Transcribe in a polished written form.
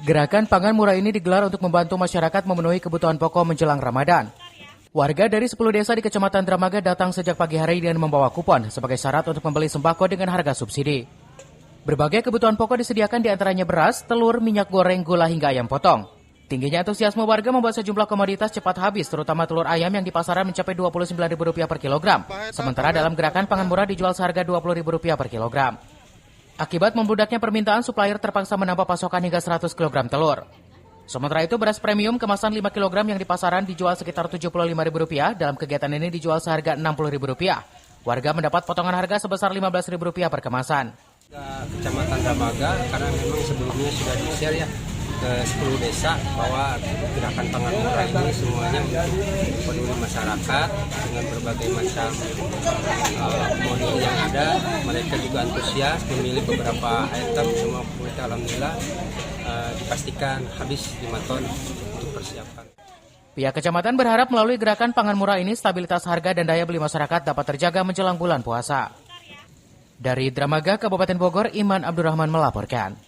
Gerakan pangan murah ini digelar untuk membantu masyarakat memenuhi kebutuhan pokok menjelang Ramadan. Warga dari 10 desa di Kecamatan Dramaga datang sejak pagi hari dengan membawa kupon sebagai syarat untuk membeli sembako dengan harga subsidi. Berbagai kebutuhan pokok disediakan diantaranya beras, telur, minyak goreng, gula hingga ayam potong. Tingginya antusiasme warga membuat sejumlah komoditas cepat habis, terutama telur ayam yang di pasaran mencapai Rp29.000 per kilogram. Sementara dalam gerakan pangan murah dijual seharga Rp20.000 per kilogram. Akibat membludaknya permintaan, supplier terpaksa menambah pasokan hingga 100 kg telur. Sementara itu, beras premium kemasan 5 kg yang di pasaran dijual sekitar Rp75.000, dalam kegiatan ini dijual seharga Rp60.000. Warga mendapat potongan harga sebesar Rp15.000 per kemasan. Kecamatan Dramaga, karena memang sebelumnya sudah di-share ya ke 10 desa bahwa gerakan pangan murah ini semuanya untuk peduli masyarakat dengan berbagai macam komoditi yang ada. Mereka juga antusias memilih beberapa item, semua komoditi alhamdulillah dipastikan habis 5 ton untuk persiapan. Pihak kecamatan berharap melalui gerakan pangan murah ini stabilitas harga dan daya beli masyarakat dapat terjaga menjelang bulan puasa. Dari Dramaga, Kabupaten Bogor, Iman Abdurrahman melaporkan.